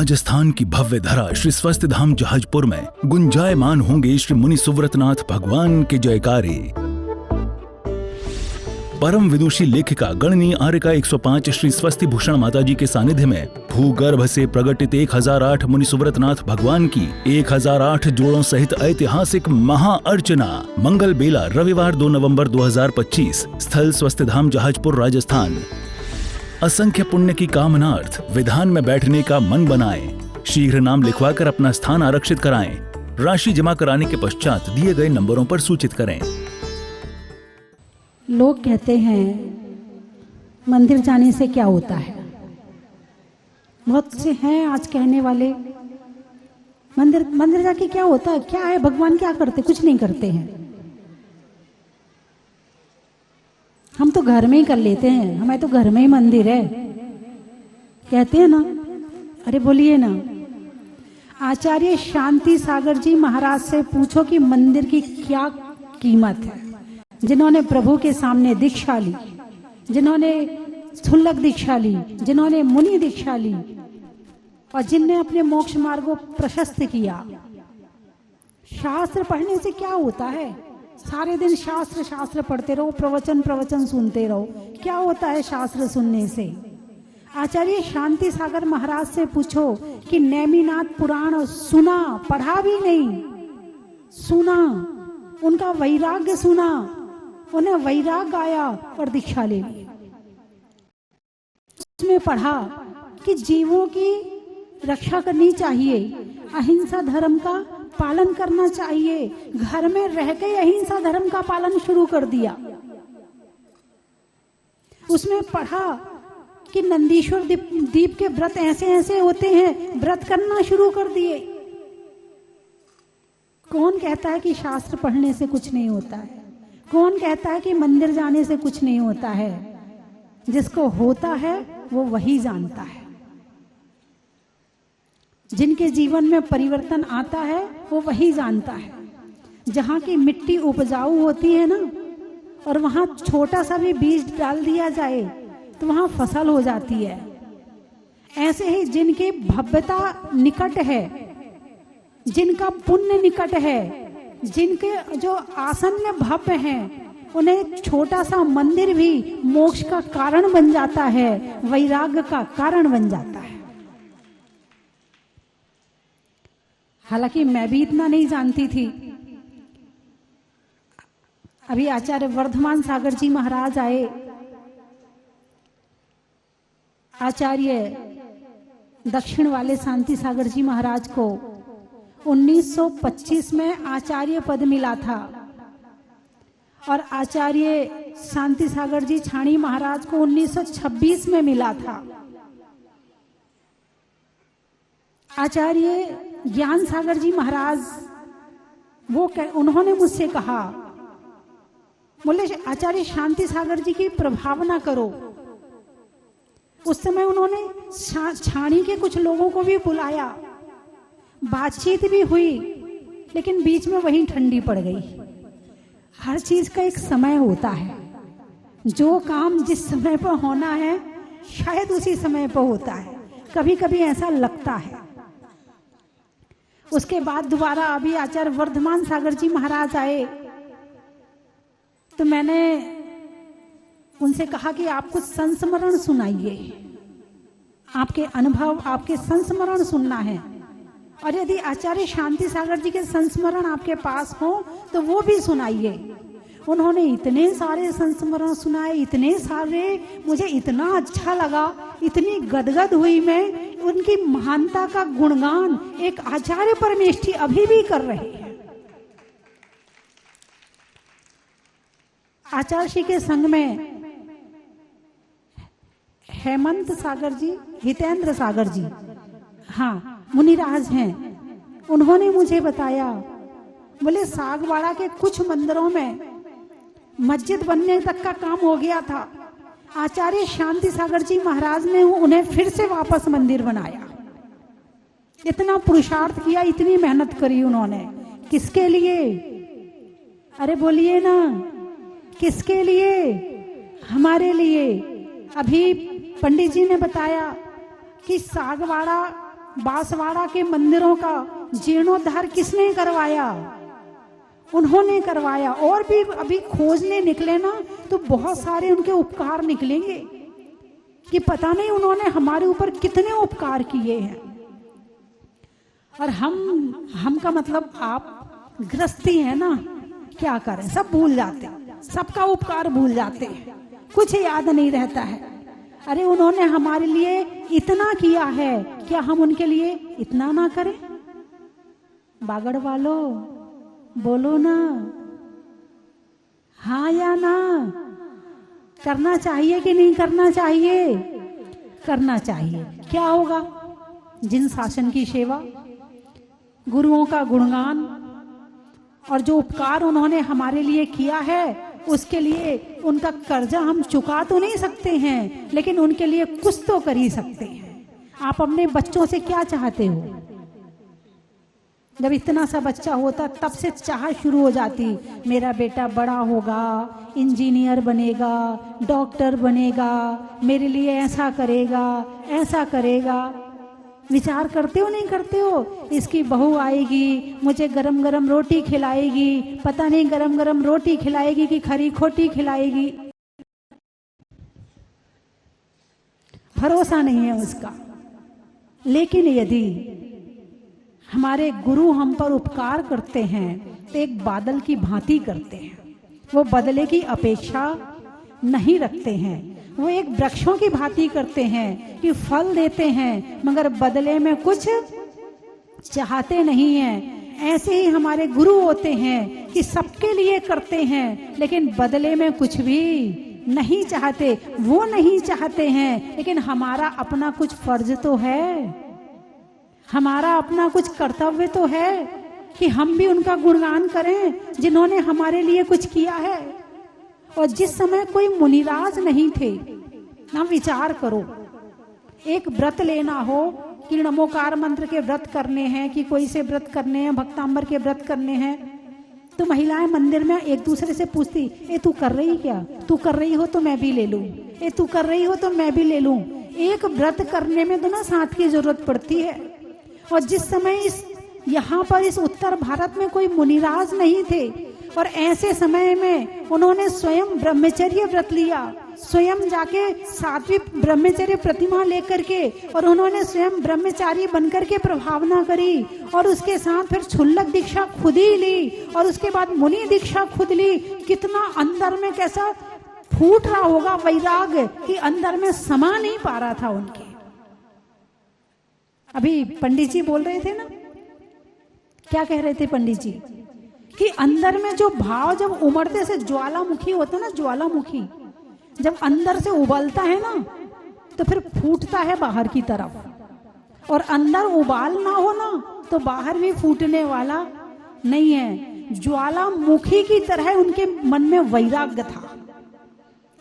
राजस्थान की भव्य धरा श्री स्वस्थ धाम जहाजपुर में गुंजायमान होंगे श्री मुनि सुव्रतनाथ भगवान के जयकारे। परम विदुषी लेखिका गणनीय आर्यका 105 श्री स्वस्ति भूषण माताजी के सानिध्य में भूगर्भ से प्रकटित 1008 मुनि सुव्रतनाथ भगवान की 1008 जोड़ों सहित ऐतिहासिक महाअर्चना मंगल बेला रविवार 2 नवंबर 2025 स्थल स्वस्थ धाम जहाजपुर राजस्थान। असंख्य पुण्य की कामनार्थ विधान में बैठने का मन बनाएं। शीघ्र नाम लिखवाकर अपना स्थान आरक्षित कराएं। राशि जमा कराने के पश्चात दिए गए नंबरों पर सूचित करें। लोग कहते हैं मंदिर जाने से क्या होता है। बहुत से हैं आज कहने वाले मंदिर जाके क्या होता है, क्या है, भगवान क्या करते, कुछ नहीं करते हैं। हम तो घर में ही कर लेते हैं, हमें तो घर में ही मंदिर है कहते हैं ना। अरे बोलिए ना, आचार्य शांति सागर जी महाराज से पूछो कि मंदिर की क्या कीमत है। जिन्होंने प्रभु के सामने दीक्षा ली, जिन्होंने स्थूलक दीक्षा ली, जिन्होंने मुनि दीक्षा ली और जिनने अपने मोक्ष मार्ग को प्रशस्त किया। शास्त्र पढ़ने से क्या होता है? सारे दिन शास्त्र पढ़ते रहो, प्रवचन सुनते रहो, क्या होता है शास्त्र सुनने से? आचार्य शांति सागर महाराज से पूछो कि नेमिनाथ पुराण सुना, पढ़ा भी नहीं, सुना, उनका वैराग्य सुना, उन्हें वैराग्य आया और दीक्षा ले ली। उसमें पढ़ा कि जीवों की रक्षा करनी चाहिए, अहिंसा धर्म का पालन करना चाहिए। घर में रह के अहिंसा धर्म का पालन शुरू कर दिया। उसमें पढ़ा कि नंदीश्वर दीप के व्रत ऐसे ऐसे होते हैं, व्रत करना शुरू कर दिए। कौन कहता है कि शास्त्र पढ़ने से कुछ नहीं होता है? कौन कहता है कि मंदिर जाने से कुछ नहीं होता है? जिसको होता है वो वही जानता है। जिनके जीवन में परिवर्तन आता है वो वही जानता है। जहाँ की मिट्टी उपजाऊ होती है ना, और वहाँ छोटा सा भी बीज डाल दिया जाए तो वहाँ फसल हो जाती है। ऐसे ही जिनकी भव्यता निकट है, जिनका पुण्य निकट है, जिनके जो आसन्न भव्य हैं, उन्हें छोटा सा मंदिर भी मोक्ष का कारण बन जाता है, वैराग्य का कारण बन जाता है। हालांकि मैं भी इतना नहीं जानती थी। अभी आचार्य वर्धमान सागर जी महाराज आए। आचार्य दक्षिण वाले शांति सागर जी महाराज को 1925 में आचार्य पद मिला था और आचार्य शांति सागर जी छाणी महाराज को 1926 में मिला था। आचार्य ज्ञान सागर जी महाराज उन्होंने मुझसे कहा, बोले आचार्य शांति सागर जी की प्रभावना करो। उस समय उन्होंने छाणी के कुछ लोगों को भी बुलाया, बातचीत भी हुई, लेकिन बीच में वहीं ठंडी पड़ गई। हर चीज का एक समय होता है। जो काम जिस समय पर होना है शायद उसी समय पर होता है, कभी कभी ऐसा लगता है। उसके बाद दोबारा अभी आचार्य वर्धमान सागर जी महाराज आए तो मैंने उनसे कहा कि आप कुछ संस्मरण सुनाइए, आपके अनुभव, आपके संस्मरण सुनना है। और यदि आचार्य शांति सागर जी के संस्मरण आपके पास हो तो वो भी सुनाइए। उन्होंने इतने सारे संस्मरण सुनाए, इतने सारे, मुझे इतना अच्छा लगा, इतनी गदगद हुई मैं। उनकी महानता का गुणगान एक आचार्य परमेष्ठी अभी भी कर रहे हैं। आचार्य श्री के संग में हेमंत सागर जी, हितेंद्र सागर जी, हाँ मुनिराज हैं। उन्होंने मुझे बताया, बोले सागवाड़ा के कुछ मंदिरों में मस्जिद बनने तक का काम हो गया था। आचार्य शांति सागर जी महाराज ने उन्हें फिर से वापस मंदिर बनाया। इतना पुरुषार्थ किया, इतनी मेहनत करी उन्होंने। किसके लिए? अरे बोलिए ना, किसके लिए? हमारे लिए। अभी पंडित जी ने बताया कि सागवाड़ा बांसवाड़ा के मंदिरों का जीर्णोद्धार किसने करवाया? उन्होंने करवाया। और भी अभी खोजने निकले ना तो बहुत सारे उनके उपकार निकलेंगे कि पता नहीं उन्होंने हमारे ऊपर कितने उपकार किए हैं। और हम का मतलब आप गृहस्थी है ना, क्या करें, सब भूल जाते हैं, सबका उपकार भूल जाते हैं, कुछ याद नहीं रहता है। अरे उन्होंने हमारे लिए इतना किया है, क्या हम उनके लिए इतना ना करें? बागड़ वालों बोलो ना, हाँ या ना? करना चाहिए कि नहीं करना चाहिए? करना चाहिए। क्या होगा? जिन शासन की सेवा, गुरुओं का गुणगान, और जो उपकार उन्होंने हमारे लिए किया है उसके लिए उनका कर्जा हम चुका तो नहीं सकते हैं, लेकिन उनके लिए कुछ तो कर ही सकते हैं। आप अपने बच्चों से क्या चाहते हो? जब इतना सा बच्चा होता तब से चाह शुरू हो जाती, मेरा बेटा बड़ा होगा, इंजीनियर बनेगा, डॉक्टर बनेगा, मेरे लिए ऐसा करेगा, ऐसा करेगा। विचार करते हो नहीं करते हो? इसकी बहू आएगी, मुझे गरम गरम रोटी खिलाएगी, पता नहीं गरम गरम रोटी खिलाएगी कि खरी खोटी खिलाएगी, भरोसा नहीं है उसका। लेकिन यदि हमारे गुरु हम पर उपकार करते हैं तो एक बादल की भांति करते हैं, वो बदले की अपेक्षा नहीं रखते हैं। वो एक वृक्षों की भांति करते हैं कि फल देते हैं मगर बदले में कुछ चाहते नहीं हैं। ऐसे ही हमारे गुरु होते हैं कि सबके लिए करते हैं लेकिन बदले में कुछ भी नहीं चाहते। वो नहीं चाहते हैं लेकिन हमारा अपना कुछ फर्ज तो है, हमारा अपना कुछ कर्तव्य तो है कि हम भी उनका गुणगान करें जिन्होंने हमारे लिए कुछ किया है। और जिस समय कोई मुनिराज नहीं थे ना, विचार करो, एक व्रत लेना हो कि नमोकार मंत्र के व्रत करने हैं, कि कोई से व्रत करने हैं, भक्तांबर के व्रत करने हैं, तो महिलाएं मंदिर में एक दूसरे से पूछती, ए तू कर रही क्या? तू कर रही हो तो मैं भी ले लूं, ए तू कर रही हो तो मैं भी ले लूं। एक व्रत करने में तो ना साथ की जरूरत पड़ती है। और जिस समय यहाँ पर इस उत्तर भारत में कोई मुनिराज नहीं थे और ऐसे समय में उन्होंने स्वयं ब्रह्मचर्य व्रत लिया, स्वयं जाके 7वीं ब्रह्मचर्य प्रतिमा लेकर के, और उन्होंने स्वयं ब्रह्मचारी बनकर के प्रभावना करी और उसके साथ फिर क्षुल्लक दीक्षा खुद ही ली और उसके बाद मुनि दीक्षा खुद ली। कितना अंदर में कैसा फूट रहा होगा वैराग कि अंदर में समा नहीं पा रहा था उनके। अभी पंडित जी बोल रहे थे ना, क्या कह रहे थे पंडित जी? कि अंदर में जो भाव जब उमड़ते से ज्वालामुखी होता है ना, ज्वालामुखी जब अंदर से उबलता है ना तो फिर फूटता है बाहर की तरफ, और अंदर उबाल ना हो ना तो बाहर भी फूटने वाला नहीं है। ज्वालामुखी की तरह उनके मन में वैराग्य था।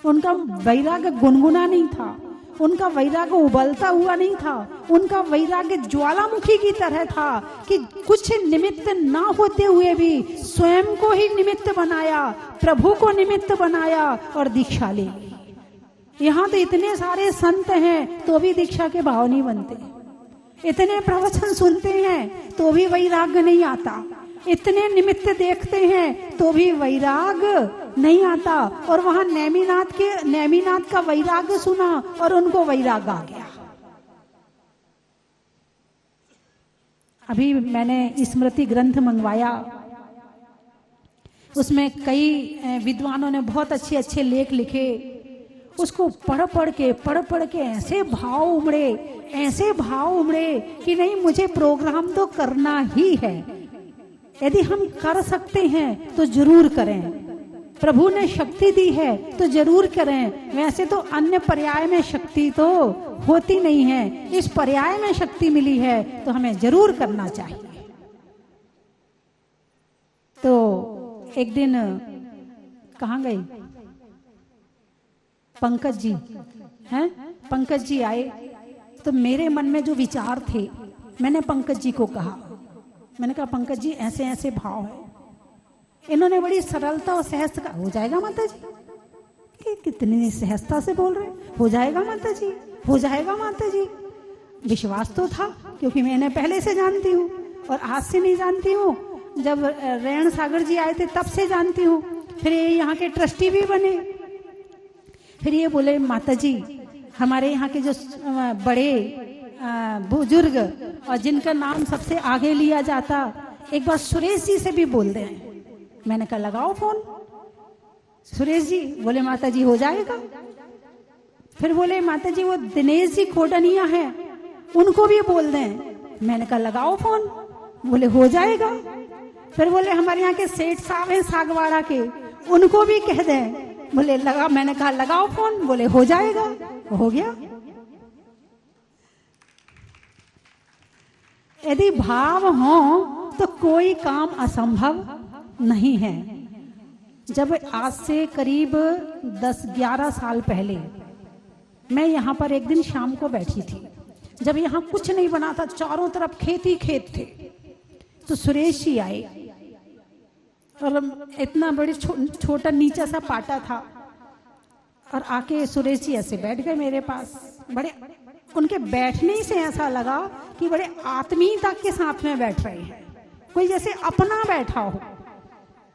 उनका वैराग्य गुनगुना नहीं था, उनका वैराग्य उबलता हुआ नहीं था, उनका वैराग्य ज्वालामुखी की तरह था कि कुछ निमित्त ना होते हुए भी स्वयं को ही निमित्त बनाया, प्रभु को निमित्त बनाया और दीक्षा ले ली। यहाँ तो इतने सारे संत हैं तो भी दीक्षा के भाव नहीं बनते, इतने प्रवचन सुनते हैं तो भी वैराग्य नहीं आता, इतने निमित्त देखते हैं तो भी वैराग नहीं आता। और वहां नेमिनाथ का वैराग्य सुना और उनको वैराग आ गया। अभी मैंने स्मृति ग्रंथ मंगवाया, उसमें कई विद्वानों ने बहुत अच्छे अच्छे लेख लिखे। उसको पढ़ पढ़ के ऐसे भाव उमड़े कि नहीं, मुझे प्रोग्राम तो करना ही है। यदि हम कर सकते हैं तो जरूर करें, प्रभु ने शक्ति दी है तो जरूर करें। वैसे तो अन्य पर्याय में शक्ति तो होती नहीं है, इस पर्याय में शक्ति मिली है तो हमें जरूर करना चाहिए। तो एक दिन कहाँ गई पंकज जी हैं, पंकज जी आए तो मेरे मन में जो विचार थे मैंने पंकज जी को कहा, मैंने कहा पंकज जी ऐसे ऐसे भाव है। इन्होंने बड़ी सरलता और सहजता का, हो जाएगा माता जी, कितनी सहजता से बोल रहे, हो जाएगा माता जी, हो जाएगा माता जी। विश्वास तो था, क्योंकि मैं इन्हें पहले से जानती हूँ और आज से नहीं जानती हूँ, जब रेण सागर जी आए थे तब से जानती हूँ। फिर ये यहाँ के ट्रस्टी भी बने। फिर ये बोले माता जी हमारे यहाँ के जो बड़े बुजुर्ग और जिनका नाम सबसे आगे लिया जाता, एक बार सुरेश जी से भी बोल दें। मैंने कहा लगाओ फोन। सुरेश जी बोले माता जी हो जाएगा। फिर बोले माता जी वो दिनेश जी खोडनिया है, उनको भी बोल दें। मैंने कहा लगाओ फोन। बोले हो जाएगा। फिर बोले हमारे यहाँ के सेठ साहब हैं सागवाड़ा के, उनको भी कह दें। बोले लगा। मैंने कहा लगाओ फोन। बोले हो जाएगा। हो गया। यदि भाव हो तो कोई काम असंभव नहीं है। जब आज से करीब 10-11 साल पहले मैं यहाँ पर एक दिन शाम को बैठी थी, जब यहाँ कुछ नहीं बना था, चारों तरफ खेत ही खेत थे, तो सुरेश जी आए और इतना बड़े छोटा नीचा सा पाटा था और आके सुरेश जी ऐसे बैठ गए मेरे पास। बड़े उनके बैठने से ऐसा लगा कि बड़े आत्मीयता के साथ में बैठ रहे हैं, कोई जैसे अपना बैठा हो।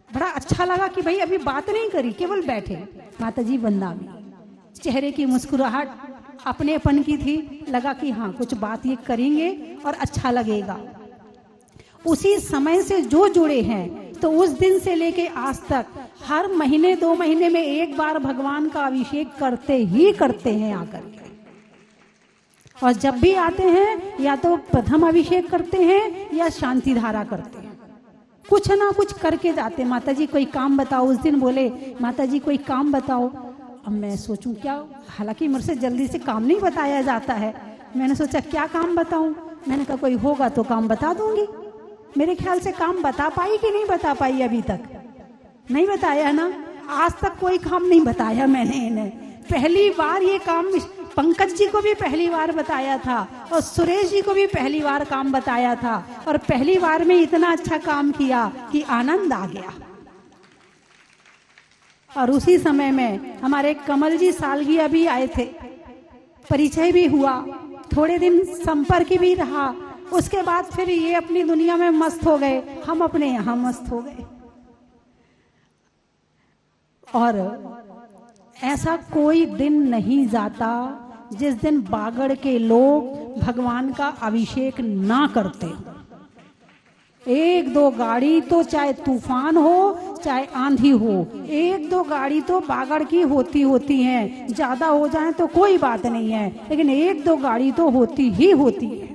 बड़ा अच्छा लगा कि भाई अभी बात नहीं करी, केवल बैठे। माता जी वंदना, चेहरे की मुस्कुराहट अपनेपन की थी। लगा कि हाँ कुछ बात ये करेंगे और अच्छा लगेगा। उसी समय से जो जुड़े हैं, तो उस दिन से लेके आज तक हर महीने 2 महीने में एक बार भगवान का अभिषेक करते ही करते हैं आकर के। और जब भी आते हैं या तो प्रथम अभिषेक करते हैं या शांति धारा करते हैं, कुछ ना कुछ करके जाते। माता जी कोई काम बताओ। उस दिन बोले माता जी कोई काम बताओ। अब मैं सोचूं क्या, हालांकि मुझसे जल्दी से काम नहीं बताया जाता है। मैंने सोचा क्या काम बताऊं। मैंने कहा कोई होगा तो काम बता दूंगी। मेरे ख्याल से काम बता पाई कि नहीं बता पाई, अभी तक नहीं बताया ना। आज तक कोई काम नहीं बताया मैंने इन्हें। पहली बार ये काम पंकज जी को भी पहली बार बताया था और सुरेश जी को भी पहली बार काम बताया था, और पहली बार में इतना अच्छा काम किया कि आनंद आ गया। और उसी समय में हमारे कमल जी सालगिया भी आए थे, परिचय भी हुआ, थोड़े दिन संपर्क भी रहा। उसके बाद फिर ये अपनी दुनिया में मस्त हो गए, हम अपने यहाँ मस्त हो गए। और ऐसा कोई दिन नहीं जाता जिस दिन बागड़ के लोग भगवान का अभिषेक ना करते। 1-2 गाड़ी तो, चाहे तूफान हो चाहे आंधी हो, 1-2 गाड़ी तो बागड़ की होती हैं। ज्यादा हो जाए तो कोई बात नहीं है, लेकिन 1-2 गाड़ी तो होती ही होती है।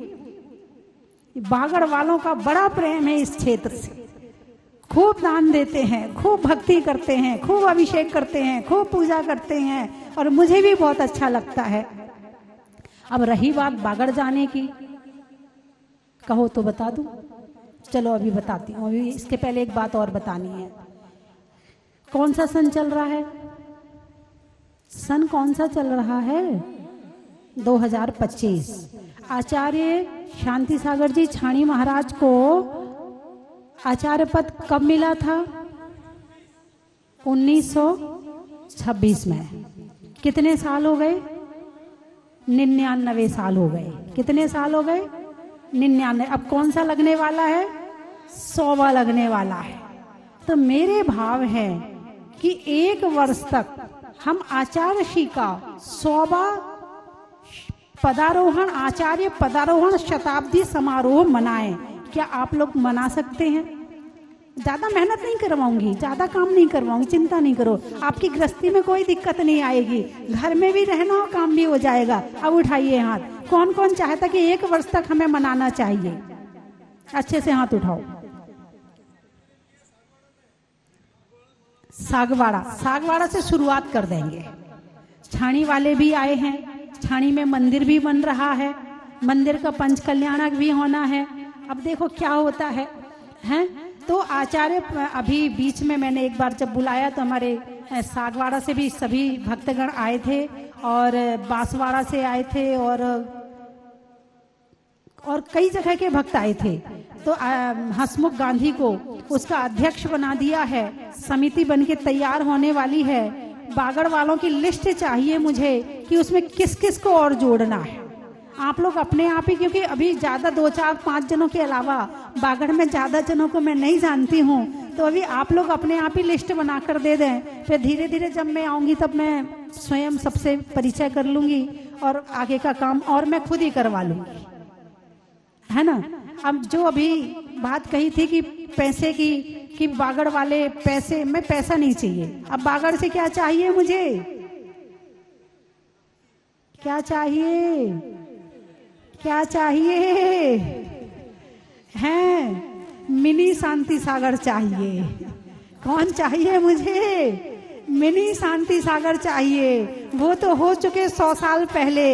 बागड़ वालों का बड़ा प्रेम है इस क्षेत्र से। खूब दान देते हैं, खूब भक्ति करते हैं, खूब अभिषेक करते हैं, खूब पूजा करते हैं, और मुझे भी बहुत अच्छा लगता है। अब रही बात बागड़ जाने की, कहो तो बता दूं। चलो अभी बताती हूँ। अभी इसके पहले एक बात और बतानी है। कौन सा सन चल रहा है? सन कौन सा चल रहा है? 2025। आचार्य शांति सागर जी छाणी महाराज को आचार्य पद कब मिला था? 1926 में। कितने साल हो गए? 99 साल हो गए। कितने साल हो गए? 99। अब कौन सा लगने वाला है? 100वां लगने वाला है। तो मेरे भाव है कि 1 वर्ष तक हम आचार्य श्री का 100वां पदारोहण, आचार्य पदारोहण शताब्दी समारोह मनाएं। क्या आप लोग मना सकते हैं? ज्यादा मेहनत नहीं करवाऊंगी, ज्यादा काम नहीं करवाऊंगी, चिंता नहीं करो। आपकी गृहस्थी में कोई दिक्कत नहीं आएगी, घर में भी रहना और काम भी हो जाएगा। अब उठाइए हाथ। कौन कौन चाहता कि 1 वर्ष तक हमें मनाना चाहिए? अच्छे से हाथ उठाओ। सागवाड़ा से शुरुआत कर देंगे। छाणी वाले भी आए हैं, छाणी में मंदिर भी बन रहा है, मंदिर का पंच कल्याणक भी होना है। अब देखो क्या होता है, हैं? तो आचार्य अभी बीच में मैंने एक बार जब बुलाया तो हमारे सागवाड़ा से भी सभी भक्तगण आए थे और बांसवाड़ा से आए थे और कई जगह के भक्त आए थे। तो हसमुख गांधी को उसका अध्यक्ष बना दिया है। समिति बनके तैयार होने वाली है। बागड़ वालों की लिस्ट चाहिए मुझे कि उसमें किस किस को और जोड़ना है। आप लोग अपने आप ही, क्योंकि अभी ज़्यादा 2 4 5 जनों के अलावा बागड़ में ज़्यादा जनों को मैं नहीं जानती हूँ, तो अभी आप लोग अपने आप ही लिस्ट बना कर दे दें। फिर धीरे धीरे जब मैं आऊँगी तब मैं स्वयं सबसे परिचय कर लूँगी और आगे का काम और मैं खुद ही करवा लूँगी, है ना। अब जो अभी बात कही थी कि पैसे की, कि बागड़ वाले पैसे, मैं पैसा नहीं चाहिए। अब बागड़ से क्या चाहिए मुझे, क्या चाहिए, क्या चाहिए, हैं मिनी शांति सागर चाहिए। कौन चाहिए मुझे, मिनी शांति सागर चाहिए। वो तो हो चुके 100 साल पहले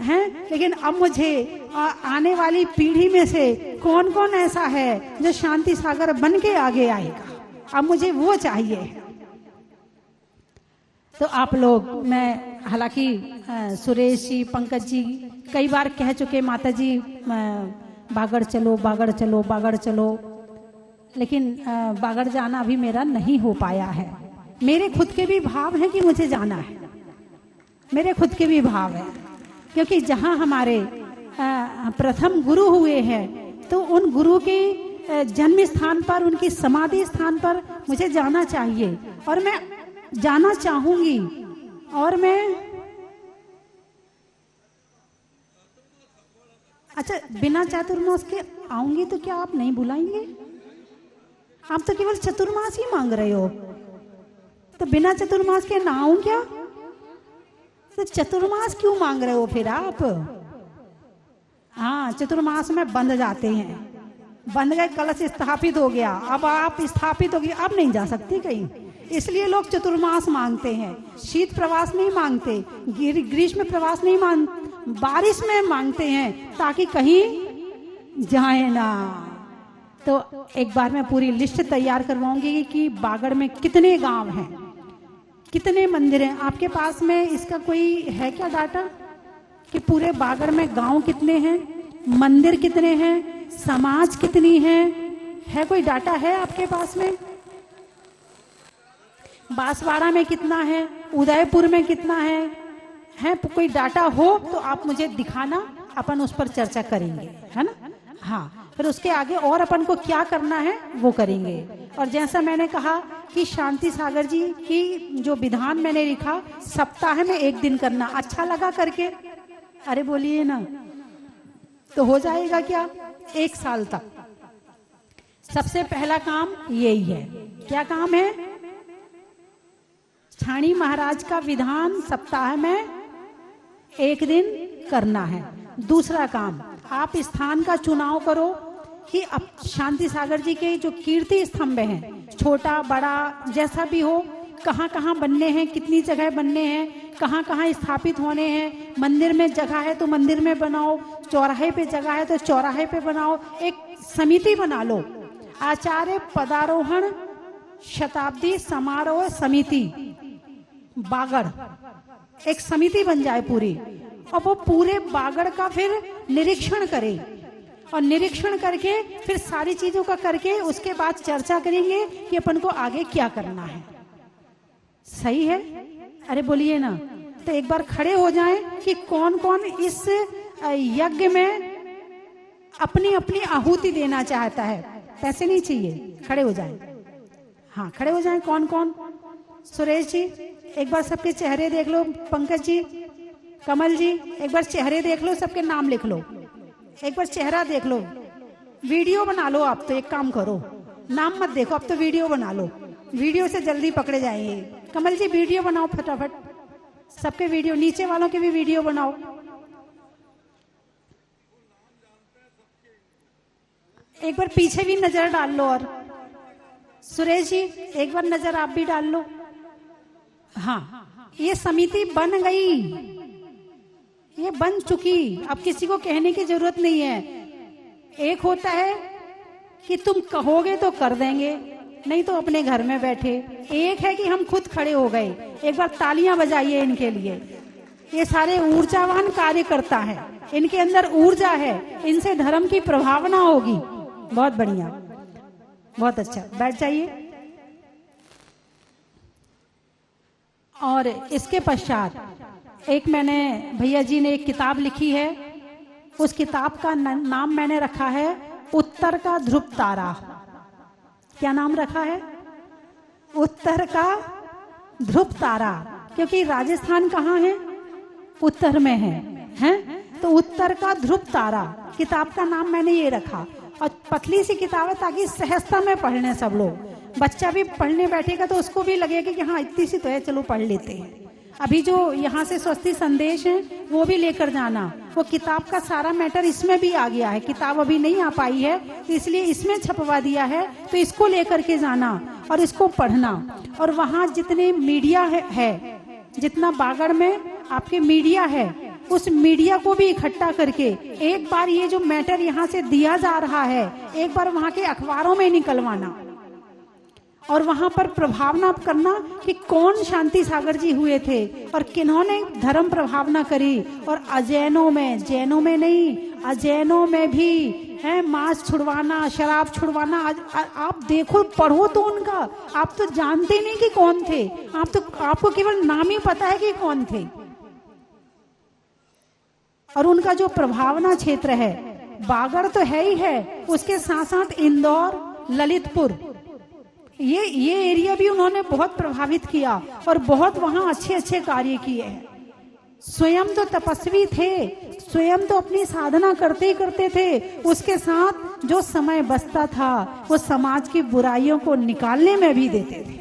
हैं, लेकिन अब मुझे आने वाली पीढ़ी में से कौन कौन ऐसा है जो शांति सागर बन के आगे आएगा, अब मुझे वो चाहिए। तो आप लोग, मैं हालांकि सुरेश जी, पंकज जी कई बार कह चुके, माता जी बागड़ चलो, बागड़ चलो, बागड़ चलो, लेकिन बागड़ जाना अभी मेरा नहीं हो पाया है। मेरे खुद के भी भाव है कि मुझे जाना है, मेरे खुद के भी भाव है, क्योंकि जहाँ हमारे प्रथम गुरु हुए हैं तो उन गुरु के जन्म स्थान पर, उनकी समाधि स्थान पर मुझे जाना चाहिए और मैं जाना चाहूंगी। और मैं, अच्छा, बिना चातुर्मास के आऊंगी तो क्या आप नहीं बुलाएंगे? आप तो केवल चतुर्मास ही मांग रहे हो, तो बिना चतुर्मास के ना आऊं क्या? तो चतुर्मास क्यों मांग रहे हो फिर आप? हाँ, चतुर्मास में बंध जाते हैं, बंध गए, कलश स्थापित हो गया, अब आप स्थापित हो गए, अब नहीं जा सकती कहीं, इसलिए लोग चतुर्मास मांगते हैं। शीत प्रवास नहीं मांगते, ग्रीष्म प्रवास नहीं मांग, बारिश में मांगते हैं ताकि कहीं जाए ना। तो एक बार मैं पूरी लिस्ट तैयार करवाऊंगी कि बागड़ में कितने गांव हैं, कितने मंदिर हैं। आपके पास में इसका कोई है क्या डाटा कि पूरे बागड़ में गांव कितने हैं, मंदिर कितने हैं, समाज कितनी है कोई डाटा है आपके पास में? बांसवाड़ा में कितना है, उदयपुर में कितना है कोई डाटा हो तो आप मुझे दिखाना, अपन उस पर चर्चा करेंगे, है ना। हाँ, फिर उसके आगे और अपन को क्या करना है वो करेंगे। और जैसा मैंने कहा कि शांति सागर जी की जो विधान मैंने लिखा, सप्ताह में 1 दिन करना, अच्छा लगा करके? अरे बोलिए ना, तो हो जाएगा क्या 1 साल तक। सबसे पहला काम यही है। क्या काम है? छाणी महाराज का विधान सप्ताह में 1 दिन करना है। दूसरा काम, आप स्थान का चुनाव करो कि अब शांति सागर जी के जो कीर्ति स्तंभ हैं, छोटा बड़ा जैसा भी हो, कहाँ कहाँ बनने हैं, कितनी जगह बनने हैं, कहाँ कहाँ स्थापित होने हैं। मंदिर में जगह है तो मंदिर में बनाओ, चौराहे पे जगह है तो चौराहे पे बनाओ, एक समिति बना लो। आचार्य पदारोहण शताब्दी समारोह समिति बागड़, एक समिति बन जाए पूरी, और वो पूरे बागड़ का फिर निरीक्षण करे, और निरीक्षण करके फिर सारी चीजों का करके उसके बाद चर्चा करेंगे कि अपन को आगे क्या करना है। सही है? अरे बोलिए ना। तो एक बार खड़े हो जाएं कि कौन कौन इस यज्ञ में अपनी अपनी आहुति देना चाहता है। पैसे नहीं चाहिए, खड़े हो जाएं। हाँ, खड़े हो जाएं। कौन कौन? सुरेश जी एक बार सबके चेहरे देख लो, पंकज जी, कमल जी एक बार चेहरे देख लो, सबके नाम लिख लो, एक बार चेहरा देख लो। वीडियो बना लो। आप तो एक काम करो, नाम मत देखो, अब तो वीडियो बना लो, वीडियो से जल्दी पकड़े जाएंगे। कमल जी वीडियो बनाओ फटाफट, सबके वीडियो, नीचे वालों के भी वीडियो बनाओ। एक बार पीछे भी नजर डाल लो। और सुरेश जी एक बार नजर आप भी डाल लो। हाँ, ये समिति बन गई, ये बन चुकी, अब किसी को कहने की जरूरत नहीं है। एक होता है कि तुम कहोगे तो कर देंगे, नहीं तो अपने घर में बैठे। एक है कि हम खुद खड़े हो गए। एक बार तालियां बजाइए इनके लिए। ये सारे ऊर्जावान कार्यकर्ता हैं, इनके अंदर ऊर्जा है, इनसे धर्म की प्रभावना होगी। बहुत बढ़िया, बहुत अच्छा, बैठ जाइए। और इसके पश्चात एक मैंने, भैया जी ने एक किताब लिखी है, उस किताब का नाम मैंने रखा है उत्तर का ध्रुव तारा। क्या नाम रखा है? उत्तर का ध्रुव तारा। क्योंकि राजस्थान कहाँ है? उत्तर में है? तो उत्तर का ध्रुव तारा किताब का नाम मैंने ये रखा। और पतली सी किताब है ताकि सहजता में पढ़ने सब लोग। बच्चा भी पढ़ने बैठेगा तो उसको भी लगेगा कि हाँ इतनी सी तो है, चलो पढ़ लेते हैं। अभी जो यहाँ से स्वस्ति संदेश है वो भी लेकर जाना। वो किताब का सारा मैटर इसमें भी आ गया है। किताब अभी नहीं आ पाई है तो इसलिए इसमें छपवा दिया है, तो इसको लेकर के जाना और इसको पढ़ना। और वहाँ जितने मीडिया है जितना बागड़ में आपके मीडिया है, उस मीडिया को भी इकट्ठा करके एक बार ये जो मैटर यहाँ से दिया जा रहा है, एक बार वहाँ के अखबारों में निकलवाना और वहां पर प्रभावना करना कि कौन शांति सागर जी हुए थे और किन्होंने धर्म प्रभावना करी। और अजैनों में, जैनों में नहीं, अजैनों में भी है मांस छुड़वाना, शराब छुड़वाना। आप देखो, पढ़ो तो उनका। आप तो जानते नहीं कि कौन थे, आपको केवल नाम ही पता है कि कौन थे। और उनका जो प्रभावना क्षेत्र है, बागड़ तो है ही है, उसके साथ साथ इंदौर, ललितपुर, ये एरिया भी उन्होंने बहुत प्रभावित किया और बहुत वहां अच्छे अच्छे कार्य किए हैं। स्वयं तो तपस्वी थे, स्वयं तो अपनी साधना करते ही करते थे, उसके साथ जो समय बचता था वो समाज की बुराइयों को निकालने में भी देते थे।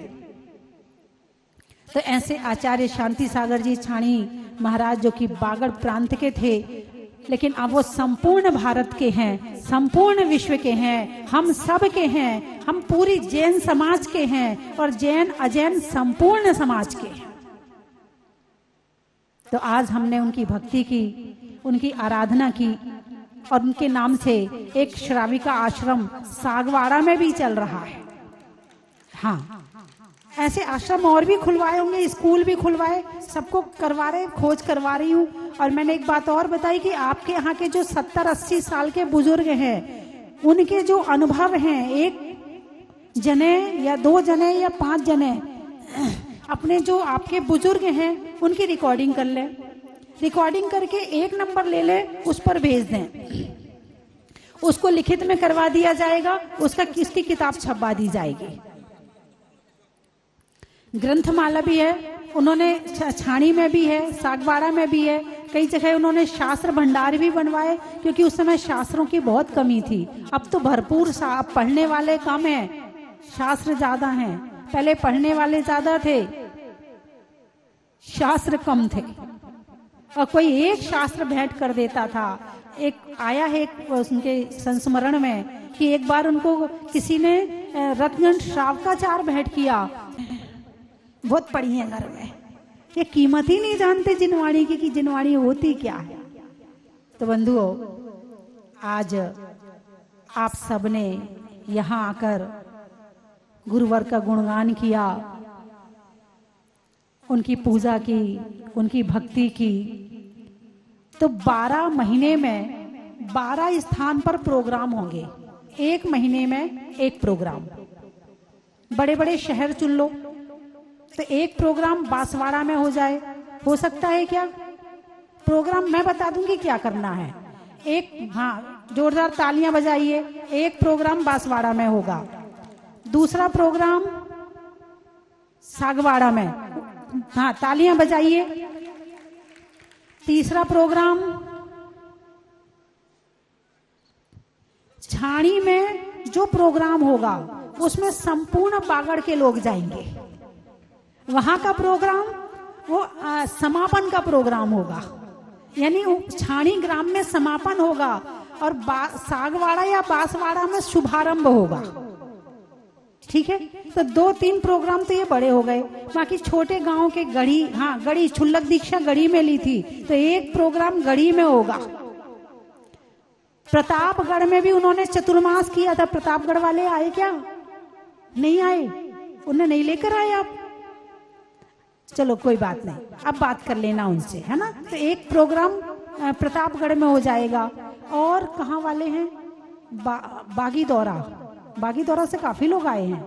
तो ऐसे आचार्य शांति सागर जी छाणी महाराज, जो कि बागड़ प्रांत के थे, लेकिन अब वो संपूर्ण भारत के हैं, संपूर्ण विश्व के हैं, हम सब के हैं, हम पूरी जैन समाज के हैं और जैन अजैन संपूर्ण समाज के हैं। तो आज हमने उनकी भक्ति की, उनकी आराधना की और उनके नाम से एक श्राविका आश्रम सागवाड़ा में भी चल रहा है। हाँ, ऐसे आश्रम और भी खुलवाए होंगे, स्कूल भी खुलवाए, सबको करवा रहे, खोज करवा रही हूँ। और मैंने एक बात और बताई कि आपके यहाँ के जो 70-80 साल के बुजुर्ग हैं, उनके जो अनुभव हैं, एक जने या 2 जने या 5 जने अपने जो आपके बुजुर्ग हैं उनकी रिकॉर्डिंग कर लें, रिकॉर्डिंग करके एक नंबर ले लें, उस पर भेज दें, उसको लिखित में करवा दिया जाएगा, उसकी किताब छपवा दी जाएगी। ग्रंथमाला भी है, उन्होंने छाणी में भी है, सागवाड़ा में भी है, कई जगह उन्होंने शास्त्र भंडार भी बनवाए, क्योंकि उस समय शास्त्रों की बहुत कमी थी। अब तो भरपूर पढ़ने वाले कम हैं, शास्त्र ज्यादा हैं। पहले पढ़ने वाले ज्यादा थे, शास्त्र कम थे, और कोई एक शास्त्र भेंट कर देता था। एक आया है उनके संस्मरण में कि एक बार उनको किसी ने रत्नगंध श्रावकाचार भेंट किया, बहुत पड़ी है घर में, ये कीमत ही नहीं जानते जिनवाणी की कि जिनवाणी होती क्या है। तो बंधुओं, आज आप सबने यहाँ आकर गुरुवर का गुणगान किया, उनकी पूजा की, उनकी भक्ति की। तो 12 महीने में 12 स्थान पर प्रोग्राम होंगे, 1 महीने में 1 प्रोग्राम। बड़े बड़े शहर चुन लो, तो 1 प्रोग्राम बांसवाड़ा में हो जाए, हो सकता है क्या? प्रोग्राम मैं बता दूंगी क्या करना है। हाँ, जोरदार तालियां बजाइए। 1 प्रोग्राम बांसवाड़ा में होगा, दूसरा प्रोग्राम सागवाड़ा में, हाँ तालियां बजाइए। तीसरा प्रोग्राम छाणी में जो प्रोग्राम होगा उसमें संपूर्ण बागड़ के लोग जाएंगे। वहां का प्रोग्राम वो समापन का प्रोग्राम होगा, यानी छाणी ग्राम में समापन होगा और सागवाड़ा या बांसवाड़ा में शुभारंभ होगा। ठीक है, तो 2-3 प्रोग्राम तो ये बड़े हो गए। बाकी छोटे गांव के गढ़ी, हाँ गढ़ी, छुल्लक दीक्षा गढ़ी में ली थी, तो 1 प्रोग्राम गढ़ी में होगा। प्रतापगढ़ में भी उन्होंने चतुर्मास किया था। प्रतापगढ़ वाले आए क्या? नहीं आए, उन्हें नहीं लेकर आए आप। चलो कोई बात नहीं, अब बात कर लेना उनसे, है ना। तो 1 प्रोग्राम प्रतापगढ़ में हो जाएगा। और कहाँ वाले हैं? बागी दौरा से काफी लोग आए हैं।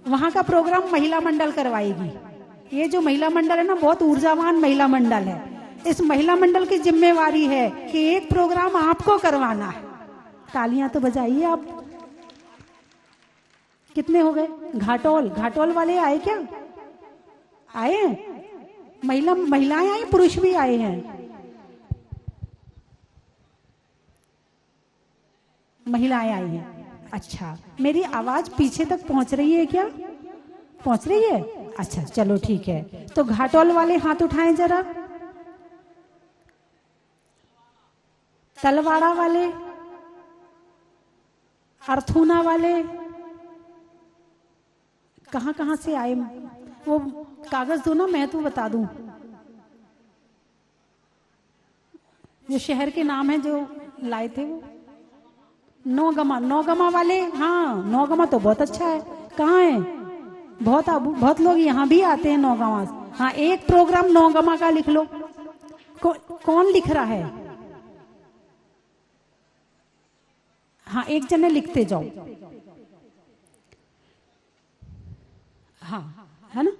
वहां का प्रोग्राम महिला मंडल करवाएगी। ये जो महिला मंडल है ना, बहुत ऊर्जावान महिला मंडल है। इस महिला मंडल की जिम्मेवारी है कि एक प्रोग्राम आपको करवाना है। तालियां तो बजाइए आप। कितने हो गए? घाटोल वाले आए क्या? आए हैं? महिलाएं आई, पुरुष भी आए हैं? महिलाएं आई हैं। अच्छा, मेरी आवाज पीछे तक पहुंच रही है क्या? पहुंच रही है? अच्छा चलो ठीक है। तो घाटोल वाले हाथ उठाएं जरा। तलवाड़ा वाले, अर्थूना वाले, कहां कहां से आए? वो कागज दो ना, मैं तो बता दूं जो शहर के नाम है जो लाए थे वो। नौगमा वाले, हाँ नौगमा तो बहुत अच्छा है। कहाँ है? बहुत लोग यहाँ भी आते हैं नौगमा। हाँ, एक प्रोग्राम नौगमा का लिख लो। कौन लिख रहा है? हाँ, एक जने लिखते जाओ। हाँ, है ना?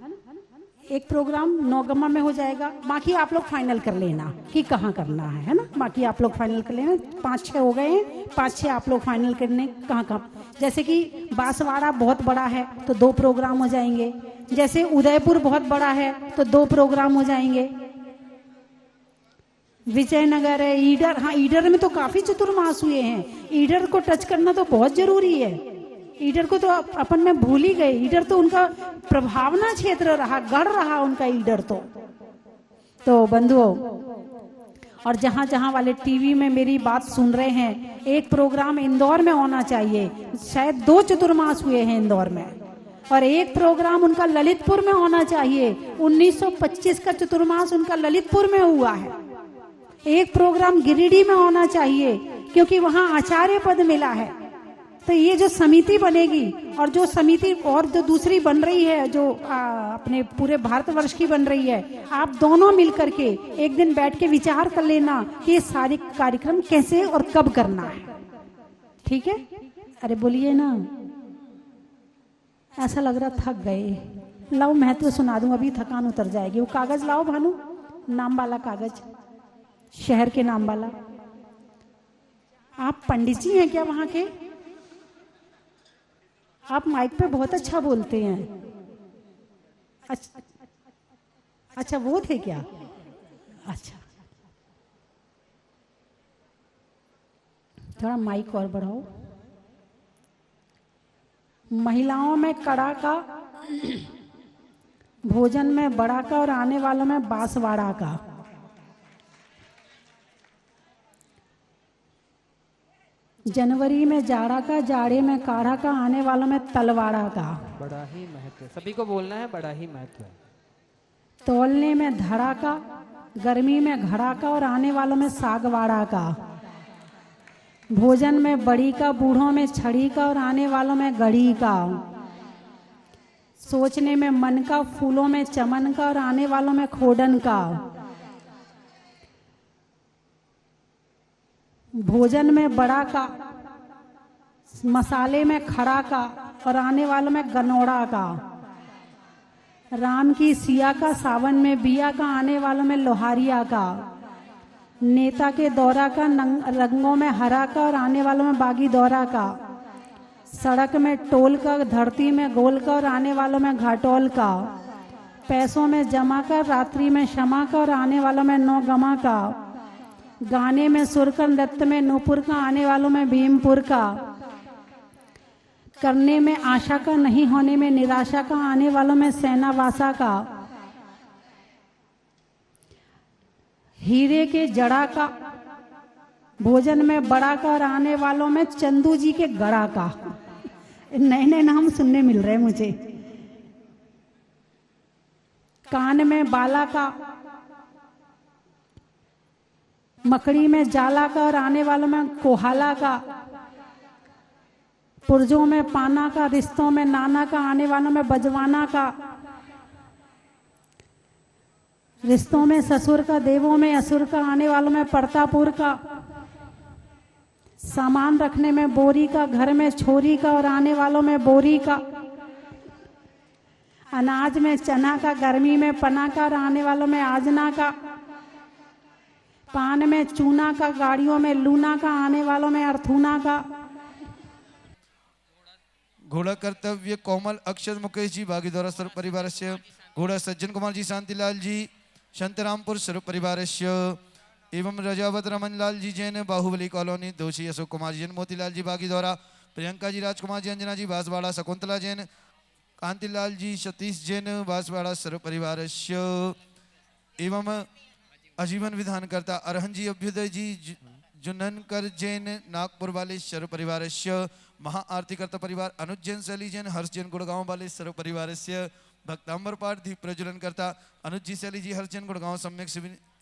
एक प्रोग्राम नौगमा में हो जाएगा। बाकी आप लोग फाइनल कर लेना कि कहाँ करना है ना? बाकी आप लोग फाइनल कर लेना। 5-6 हो गए हैं, 5-6 आप लोग फाइनल करने कहाँ। जैसे कि बांसवाड़ा बहुत बड़ा है तो 2 प्रोग्राम हो जाएंगे। जैसे उदयपुर बहुत बड़ा है तो 2 प्रोग्राम हो जाएंगे। विजयनगर है, ईडर, हाँ ईडर में तो काफी चतुर्मास हुए हैं। ईडर को टच करना तो बहुत जरूरी है। ईडर को तो अपन में भूल ही गए। ईडर तो उनका प्रभावना क्षेत्र रहा, गढ़ रहा उनका ईडर तो बंधुओं, और जहां जहां वाले टीवी में मेरी बात सुन रहे हैं, एक प्रोग्राम इंदौर में होना चाहिए। शायद 2 चतुर्मास हुए हैं इंदौर में, और एक प्रोग्राम उनका ललितपुर में होना चाहिए। 1925 का चतुर्मास उनका ललितपुर में हुआ है। एक प्रोग्राम गिरिडीह में होना चाहिए क्योंकि वहां आचार्य पद मिला है। तो ये जो समिति बनेगी, और जो समिति और जो दूसरी बन रही है, जो अपने पूरे भारतवर्ष की बन रही है, आप दोनों मिलकर के एक दिन बैठ के विचार कर लेना कि ये सारे कार्यक्रम कैसे और कब करना है। ठीक है? अरे बोलिए ना, ऐसा लग रहा थक गए। लाओ महत्व सुना दूं, अभी थकान उतर जाएगी। वो कागज लाओ भानु, नाम वाला कागज, शहर के नाम वाला। आप पंडित जी हैं क्या वहां के? आप माइक पे बहुत अच्छा बोलते हैं। अच्छा वो थे क्या? अच्छा, थोड़ा माइक और बढ़ाओ। महिलाओं में कड़ा का, भोजन में बड़ा का, और आने वालों में बांसवाड़ा का। जनवरी में जाड़ा का, जाड़े में काढ़ा का, आने वालों में तलवाड़ा का। बड़ा ही महत्व है, सभी को बोलना है, बड़ा ही महत्व है। तौलने में धड़ा का, गर्मी में घड़ा का, और आने वालों में सागवाड़ा का। भोजन में बड़ी का, बूढ़ों में छड़ी का, और आने वालों में गढ़ी का। सोचने में मन का, फूलों में चमन का, और आने वालों में खोडन का। भोजन में बड़ा का, मसाले में खड़ा का, और आने वालों में गनौड़ा का। राम की सिया का, सावन में बिया का, आने वालों में लोहारिया का। नेता के दौरा का, रंगों में हरा का, और आने वालों में बागी दौरा का। सड़क में टोल का, धरती में गोल का, और आने वालों में घाटोल का। पैसों में जमा का, रात्रि में क्षमा का, और आने वालों में नौगमा का। गाने में सुर का, नृत्य में नूपुर का, आने वालों में भीमपुर का। करने में आशा का, नहीं होने में निराशा का, आने वालों में सेनावासा का। हीरे के जड़ा का, भोजन में बड़ा का, और आने वालों में चंदू जी के गड़ा का। नए नए नाम सुनने मिल रहे मुझे। कान में बाला का, मकड़ी में जाला का, और आने वालों में कोहाला का। पुर्जों में पाना का, रिश्तों में नाना का, आने वालों में बजवाना का। रिश्तों में ससुर का, देवों में असुर का, आने वालों में परतापुर का। सामान रखने में बोरी का, घर में छोरी का, और आने वालों में बोरी का। अनाज में चना का, गर्मी में पना का, और आने वालों में आजना का। पान में चूना का, गाड़ियों में लूना का, आने वालों में अर्थूना का। घोड़ा कर्तव्य कोमल अक्षर मुकेश जी बागी द्वारा सर्व परिवार से, घोड़ा सज्जन कुमार जी, शांतिलाल जी, शांतिरामपुर सर्व परिवार से, एवं रजावत रमन लाल जी जैन बाहुबली कॉलोनी दोषी, अशोक कुमार जी जैन मोतीलाल जी बागी द्वारा, प्रियंका जी, राजकुमार जी, अंजना जी बांसवाड़ा, शकुंतला जैन, कांतिलाल जी, सतीश जैन बांसवाड़ा सर्व परिवार से, एवं आजीवन विधानकर्ता अरहन जी, अभ्युदय जी, जुननकर जैन नागपुर वाले सर्व परिवार से, महा आरती करता परिवार अनुज जैन, शैली जैन, हर्ष जैन गुड़गांव वाले सर्व परिवार से, भक्तांबर पाठ दीप प्रज्वलन करता अनुज जी, शैली जी, हर्ष जैन गुड़गांव, सम्यक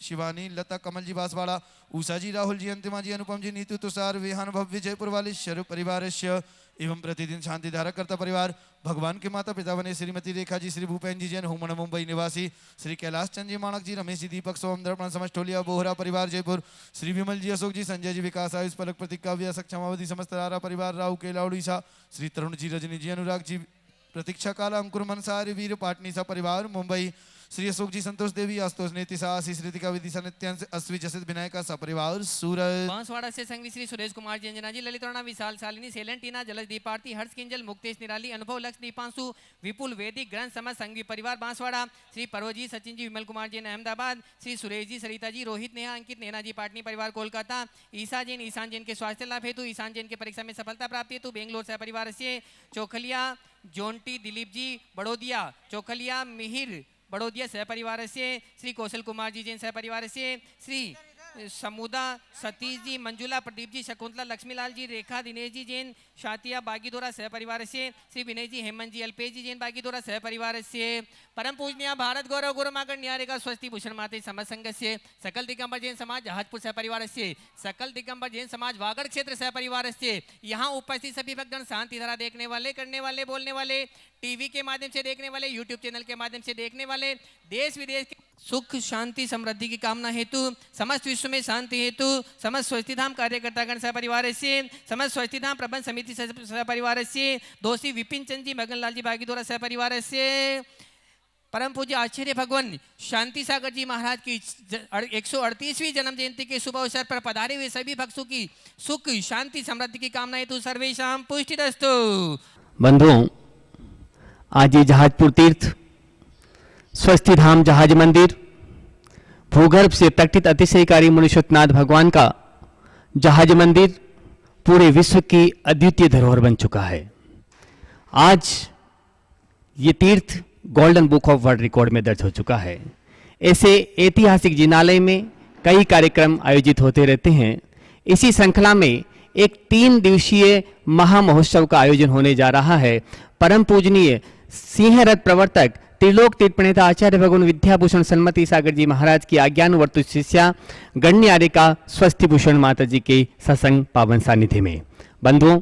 शिवानी, लता, कमल जी बांसवाड़ा, उषा जी, राहुल जी, अंतिमा जी, अनुपम जी, नीतू, तुषार, विहान, भव्य जयपुर वाले सर्व परिवार से, एवं प्रतिदिन शांति धारा करता परिवार, भगवान के माता पिता बने श्रीमती रेखा जी, श्री भूपेन जी जैन हुमण मुंबई निवासी, श्री कैलाश चंद जी माणक जी, रमेश जी, दीपक सोम दर्पण समष्टोलिया बोहरा परिवार जयपुर, श्री विमल जी, अशोक जी, संजय जी, विकास आयुष पलक प्रतीक काव्य सक्षमावधि समस्त रारा परिवार, राहु केला उड़ीसा, श्री तरुण जी, रजनी जी, अनुराग जी, प्रतीक्षा काला, अंकुर मनसारी वीर पाटनी सा परिवार मुंबई, श्री अशोक जी, संतोष देवी, आस्तोष नेतिसा, आशीष ऋतिका, विदिशा, नित्यांश, अश्वी, जसित, विनायका सा परिवार सूरत, बांसवाड़ा से संघवी श्री सुरेश कुमार जी, अंजना जी, ललित राणा, विशाल शालिनी, सेलेंटीना, जलज दीपार्थी, हर्ष किंजल, मुक्तेश निराली, अनुभव लक्ष्य, दीपांशु, विपुल, वैदिक, ग्रंथ समाज संघवी परिवार बांसवाड़ा, श्री परवजी, सचिन जी, विमल कुमार जैन अहमदाबाद, श्री सुरेश जी, सरिता जी, रोहित, नेहा, अंकित, नैना जी, पाटनी परिवार कोलकाता, ईसा जैन, ईशान जैन के स्वास्थ्य लाभ हेतु, ईशान जैन के परीक्षा में सफलता प्राप्ति हेतु बेंगलोर सह परिवार से, चोखलिया जोंटी दिलीप जी, बड़ोदिया, चोखलिया मिहिर बड़ोदिया सह परिवार से, श्री कौशल कुमार जी जैन सह परिवार से, श्री समुदा सतीश जी, मंजुला, प्रदीप जी, शकुंतला, लक्ष्मीलाल जी, रेखा, दिनेश जी जैन शातिया बागीदोरा सह परिवार से, श्री विनय जी, हेमंत जी, अल्पेश जी जैन बागीदोरा सह परिवार से, परम पूजनीय भारत गौरव गुरुमागण न्यारेगा स्वस्ति भूषण माते समाज संघ से, सकल दिगंबर जैन समाज जहाजपुर सह परिवार से, सकल दिगंबर जैन समाज वागड़ क्षेत्र सह परिवार से, यहाँ उपस्थित सभी भक्तगण, शांति धारा देखने वाले, करने वाले, बोलने वाले, टीवी के माध्यम से देखने वाले, यूट्यूब चैनल के माध्यम से देखने वाले, देश विदेश के सुख शांति समृद्धि की कामना हेतु, समस्त विश्व में शांति हेतु, समस्त स्वस्तिधाम कार्यकर्तागण सह परिवार से, समस्त स्वस्तिधाम प्रबंध समिति सह परिवार से, दोषी विपिन चंद जी, मगनलाल जी बागीदोरा सह परिवार से, परम पूज्य आचार्य भगवान शांति सागर जी महाराज की 138वीं जन्म जयंती के शुभ अवसर पर पधारे हुए सभी भक्तों की सुख शांति समृद्धि की कामना हेतु सर्वेशाम पुष्टिरस्तु। बंधुओं, आज ये जहाजपुर तीर्थ, स्वस्ति धाम जहाज मंदिर, भूगर्भ से प्रकटित अतिशयकारी मुनीश्वरनाथ भगवान का जहाज मंदिर पूरे विश्व की अद्वितीय धरोहर बन चुका है। आज ये तीर्थ golden book of world record में दर्ज हो चुका है। ऐसे ऐतिहासिक जिनालय में कई कार्यक्रम आयोजित होते रहते हैं। इसी श्रृंखला में एक 3 दिवसीय महामहोत्सव का आयोजन होने जा रहा है। परम पूजनीय सिंहरथ प्रवर्तक त्रिलोक तीर्थ प्रणेता आचार्य भगवान विद्याभूषण सन्मति सागर जी महाराज की आज्ञानुवर्तु शिष्या गण्यारिका स्वस्ति भूषण माता जी के सत्संग पावन सानिध्य में। बंधुओं,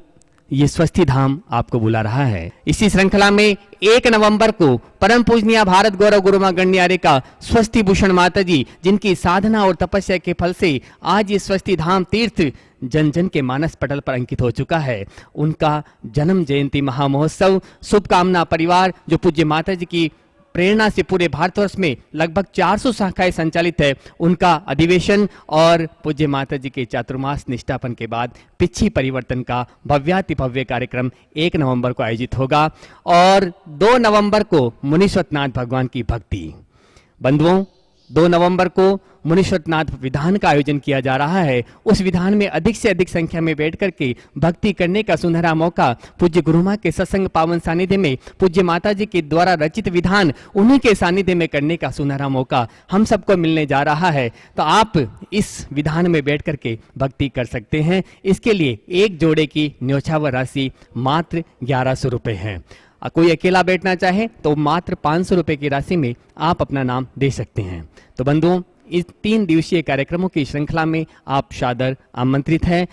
ये स्वस्ति धाम आपको बुला रहा है। इसी श्रृंखला में 1 नवंबर को परम पूजनीय भारत गौरव गुरुमा गण्यारिका स्वस्ति भूषण माता जी, जिनकी साधना और तपस्या के फल से आज ये स्वस्ति धाम तीर्थ जन जन के मानस पटल पर अंकित हो चुका है, उनका जन्म जयंती महामहोत्सव शुभकामना परिवार, जो पूज्य माता जी की प्रेरणा से पूरे भारतवर्ष में लगभग 400 शाखाएं संचालित है, उनका अधिवेशन और पूज्य माता जी के चातुर्मास निष्ठापन के बाद पिछी परिवर्तन का भव्याति भव्य कार्यक्रम 1 नवंबर को आयोजित होगा और 2 नवंबर को मुनीश्वरनाथ भगवान की भक्ति। बंधुओं, 2 नवंबर को मुनीश्वरनाथ विधान का आयोजन किया जा रहा है। उस विधान में अधिक से अधिक संख्या में बैठ करके भक्ति करने का सुनहरा मौका पूज्य गुरुमा के सत्संग पावन सानिध्य में पूज्य माता जी के द्वारा रचित विधान उन्हीं के सानिध्य में करने का सुनहरा मौका हम सबको मिलने जा रहा है। तो आप इस विधान में बैठ करके भक्ति कर सकते हैं। इसके लिए एक जोड़े की न्यौछावर राशि मात्र 1100 रुपये है। कोई अकेला बैठना चाहे तो मात्र 500 रुपये की राशि में आप अपना नाम दे सकते हैं। तो बंधुओं, इस 3 दिवसीय कार्यक्रमों की श्रृंखला में आप सादर आमंत्रित हैं।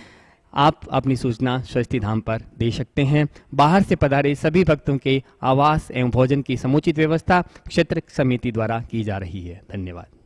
आप अपनी सूचना स्वस्ति धाम पर दे सकते हैं। बाहर से पधारे सभी भक्तों के आवास एवं भोजन की समुचित व्यवस्था क्षेत्र समिति द्वारा की जा रही है। धन्यवाद।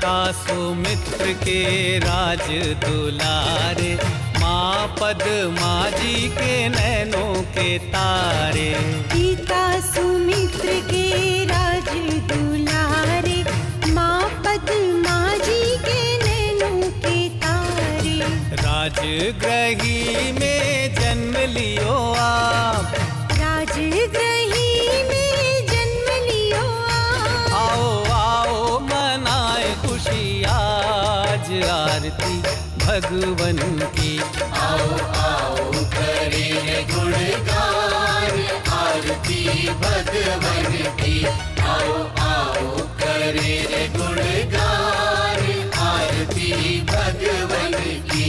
पिता सुमित्र के राज दुलारे, माँ पद्मा जी के नैनों के तारे। पिता सुमित्र के राज दुलारे, माँ पद्मा जी के नैनों के तारे। राजगृही में जन्म लियो आप, राजगृही में जन्म लियो आप। आओ आओ मनाए खुशी आज आरती भगवन की। आओ आओ करें गुणगान आरती भगवन की। आओ आओ करें गुणगान आरती भगवन की।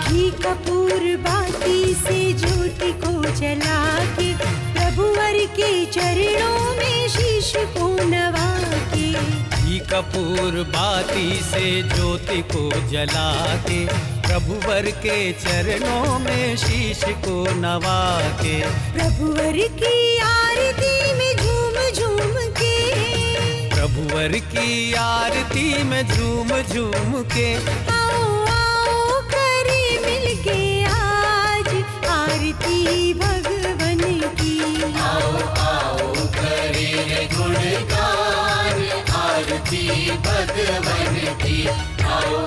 घी कपूर बाती से ज्योति को जला के, प्रभुवर के चरणों में शीश को नवा के। घी कपूर बाती से ज्योति को जला के, प्रभुवर के चरणों में शीश को नवा के। प्रभुवर की आरती में झूम झूम के, प्रभुवर की आरती में झूम झूम के। आओ आओ करे मिलके आज आरती भगवन की। आओ आओ करें गुणगान आरती भगवन की। आओ